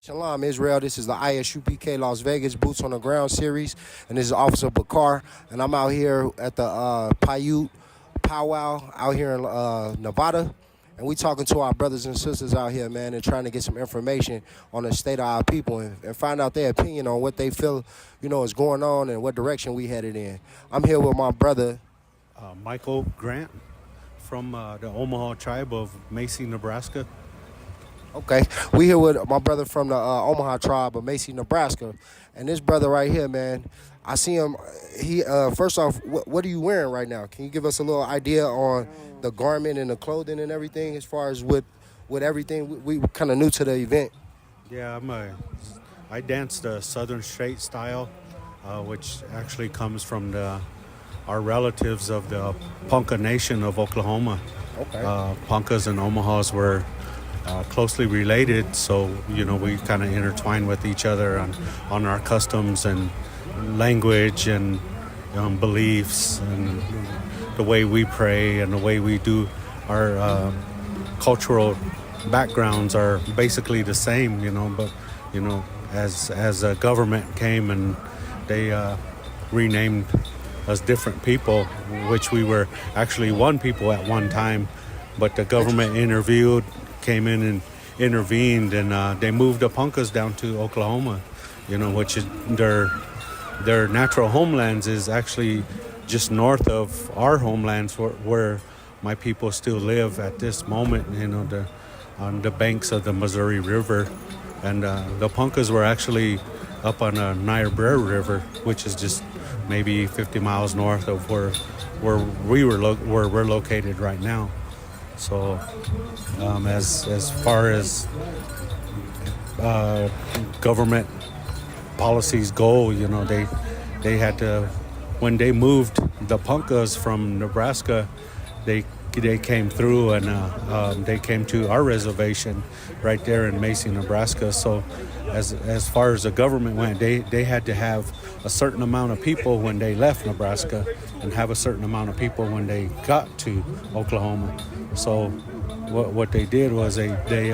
Shalom, Israel. This is the ISUPK Las Vegas Boots on the Ground series, and this is Officer Bakar, and I'm out here at the Paiute Powwow out here in Nevada, and we talking to our brothers and sisters out here, man, and trying to get some information on the state of our people and find out their opinion on what they feel, is going on and what direction we headed in. I'm here with my brother, Michael Grant from the Omaha tribe of Macy, Nebraska. Okay, we here with my brother from the Omaha tribe of Macy, Nebraska, and this brother right here, man, I see him. He first off, what are you wearing right now? Can you give us a little idea on the garment and the clothing and everything, as far as with everything? We kind of new to the event. Yeah, I dance the Southern Straight style, which actually comes from our relatives of the Ponca Nation of Oklahoma. Okay. Poncas and Omahas were closely related, so we kind of intertwine with each other on our customs and language and beliefs and the way we pray and the way we do our cultural backgrounds are basically the same, but as a government came and they renamed us different people, which we were actually one people at one time, but the government came in and intervened, and they moved the Poncas down to Oklahoma, which is their natural homelands is actually just north of our homelands where my people still live at this moment, on the banks of the Missouri River. And the Poncas were actually up on the Niobrara River, which is just maybe 50 miles north of where we're located right now. So as far as government policies go, they had to, when they moved the Poncas from Nebraska, they came through and they came to our reservation right there in Macy, Nebraska. So as far as the government went, they had to have a certain amount of people when they left Nebraska and have a certain amount of people when they got to Oklahoma. So what they did was they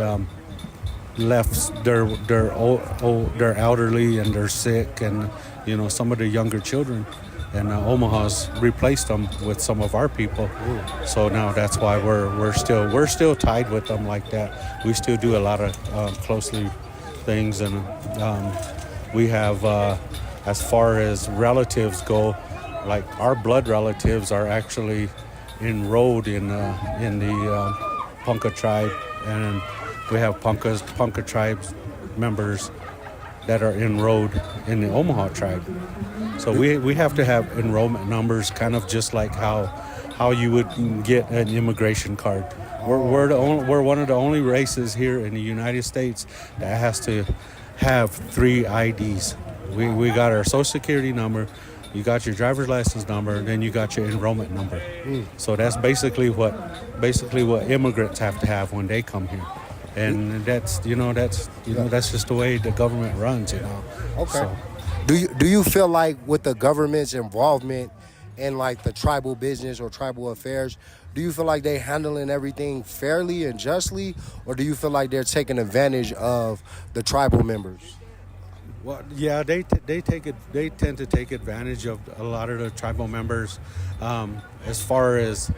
left their elderly and their sick and some of the younger children, and Omaha's replaced them with some of our people. Ooh. So now that's why we're still tied with them like that. We still do a lot of closely things, and we have as far as relatives go, like our blood relatives are actually enrolled in the Ponca tribe, and we have Ponca tribes members that are enrolled in the Omaha tribe. So we have to have enrollment numbers, kind of just like how you would get an immigration card. We're one of the only races here in the United States that has to have 3 IDs. We got our social security number, you got your driver's license number, then you got your enrollment number. So that's basically what immigrants have to have when they come here. And that's just the way the government runs, Okay. So, do you feel like with the government's involvement in like the tribal business or tribal affairs, do you feel like they handling everything fairly and justly, or do you feel like they're taking advantage of the tribal members? Well, yeah, they tend to take advantage of a lot of the tribal members. As far as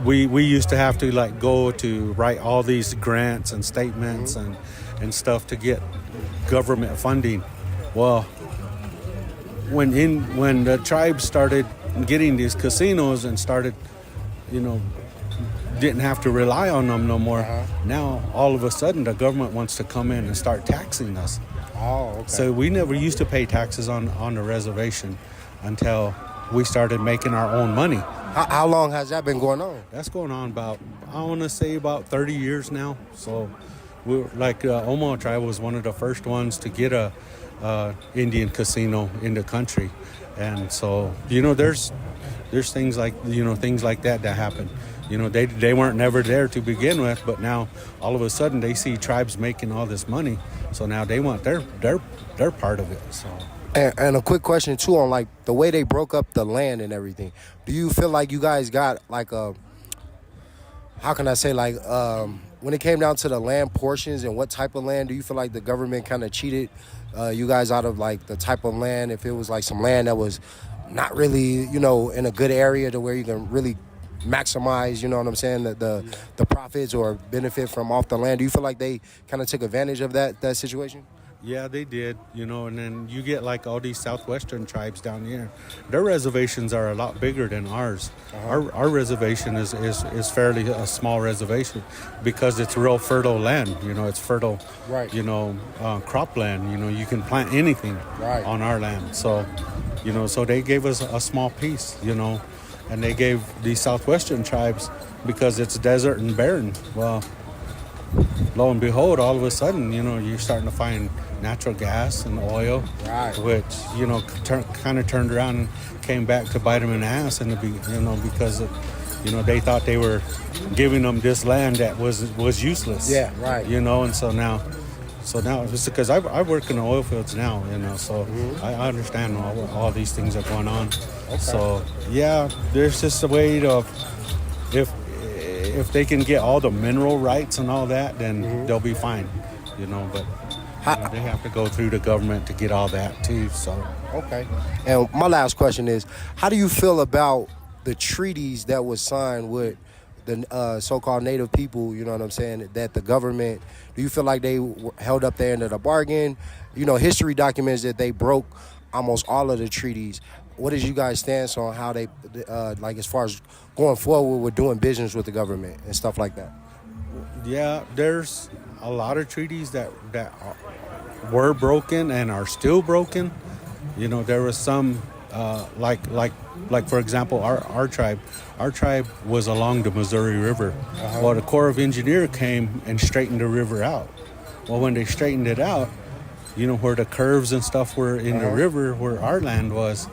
we used to have to go to write all these grants and statements and stuff to get government funding. Well, when the tribes started getting these casinos and started, didn't have to rely on them no more. Now all of a sudden the government wants to come in and start taxing us. Oh, okay. So we never used to pay taxes on the reservation until we started making our own money. How long has that been going on? That's going on about 30 years now. So we're Omaha tribe was one of the first ones to get a Indian casino in the country. And so, there's things like that happen. They weren't never there to begin with, but now all of a sudden they see tribes making all this money. So now they want their part of it. So. And a quick question too on the way they broke up the land and everything. Do you feel like you guys got how can I say when it came down to the land portions and what type of land, do you feel like the government kind of cheated you guys out of like the type of land? If it was like some land that was not really, in a good area to where you can really maximize, you know what I'm saying, the profits or benefit from off the land. Do you feel like they kind of took advantage of that situation? Yeah, they did, and then you get like all these southwestern tribes down here. Their reservations are a lot bigger than ours. Our reservation is fairly a small reservation because it's real fertile land. It's fertile, right? Cropland. You can plant anything on our land. So, so they gave us a small piece, and they gave these southwestern tribes because it's desert and barren. Well, lo and behold, all of a sudden, you're starting to find natural gas and oil, which, kind of turned around and came back to bite them in the ass, and because they thought they were giving them this land that was useless. Yeah, right. And so now it's because I work in the oil fields now, so I understand all these things are going on. Okay. So yeah, there's just a way of if they can get all the mineral rights and all that, then they'll be fine, but they have to go through the government to get all that too. So okay. And my last question is, how do you feel about the treaties that was signed with the so-called Native people, you know what I'm saying, that the government, do you feel like they held up their end of the bargain? History documents that they broke almost all of the treaties. What is you guys' stance on how they, as far as going forward with doing business with the government and stuff like that? Yeah, there's a lot of treaties that were broken and are still broken. There was some, like for example, our tribe was along the Missouri River. Well, the Corps of Engineers came and straightened the river out. Well, when they straightened it out, where the curves and stuff were in the river, where our land was,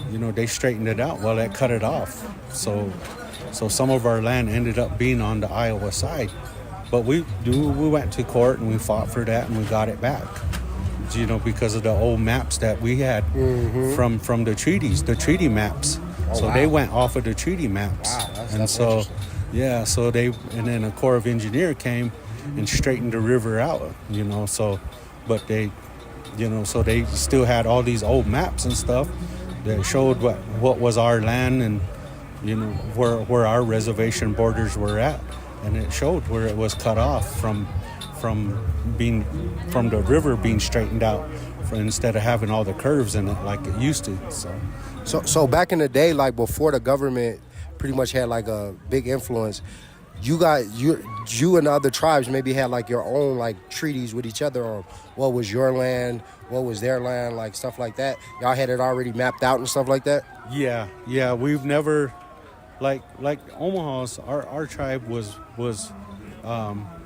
they straightened it out. Well, that cut it off. So some of our land ended up being on the Iowa side. But we went to court and we fought for that and we got it back. Because of the old maps that we had from the treaties, the treaty maps. They went off of the treaty maps. Wow, that's and then a Corps of Engineers came and straightened the river out. But they still had all these old maps and stuff that showed what was our land and where our reservation borders were at, and it showed where it was cut off from the river being straightened out instead of having all the curves in it like it used to. So back in the day, like before the government pretty much had like a big influence, you and the other tribes maybe had like your own like treaties with each other on what was your land, what was their land, like stuff like that. Y'all had it already mapped out and stuff like that? Yeah, we've never like Omaha's our tribe was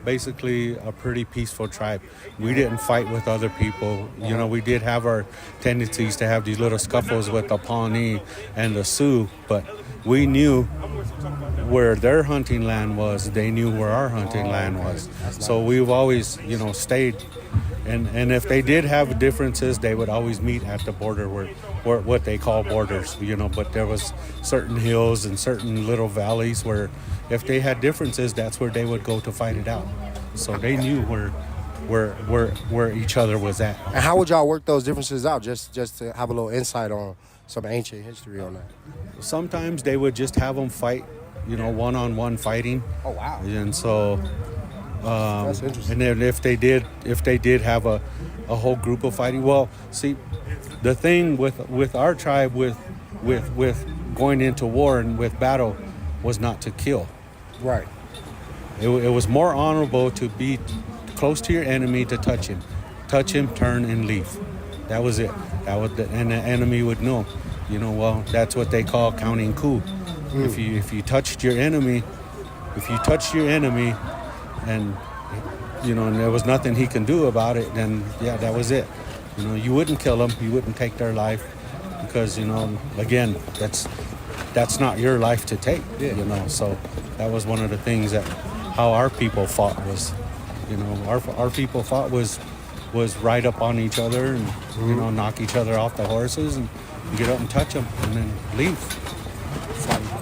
basically a pretty peaceful tribe. We didn't fight with other people. We did have our tendencies to have these little scuffles with the Pawnee and the Sioux, but we knew where their hunting land was. They knew where our hunting land was. So we've always, stayed. And if they did have differences, they would always meet at the border where what they call borders, but there was certain hills and certain little valleys where if they had differences, that's where they would go to fight it out. So they knew where each other was at. And how would y'all work those differences out? Just to have a little insight on some ancient history on that. Sometimes they would just have them fight, one-on-one fighting. Oh wow! And so, that's interesting. And then if they did have a whole group of fighting, well, see, the thing with our tribe with going into war and with battle was not to kill. Right. It was more honorable to be close to your enemy, to touch him, turn and leave. That was it. And the enemy would know. Well, that's what they call counting coup. If you touched your enemy, and and there was nothing he can do about it, then yeah, that was it. You wouldn't kill them, you wouldn't take their life, because again, that's not your life to take. Yeah. So that was one of the things that how our people fought was, our people fought was ride up on each other and knock each other off the horses and get up and touch them and then leave.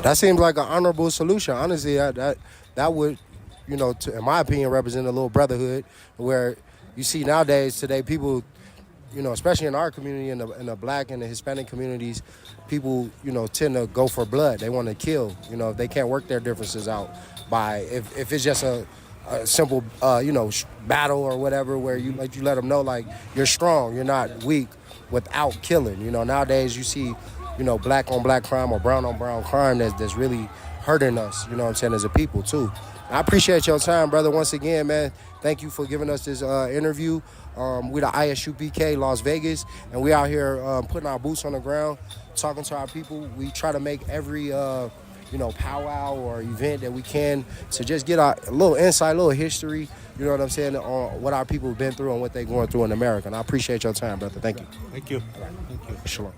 That seems like an honorable solution. Honestly, that would in my opinion, represent a little brotherhood where you see today, people, especially in our community, in the black and the Hispanic communities, people, tend to go for blood. They want to kill. If they can't work their differences out by, if it's just a simple, battle or whatever, where you let them know, like, you're strong, you're not weak, without killing. Nowadays you see, black on black crime or brown on brown crime that's really hurting us, as a people too. I appreciate your time, brother. Once again, man, thank you for giving us this interview. We the ISUPK Las Vegas, and we out here putting our boots on the ground, talking to our people. We try to make every powwow or event that we can to just get a little insight, a little history, on what our people have been through and what they're going through in America. And I appreciate your time, brother. Thank you. Thank you. Shalom.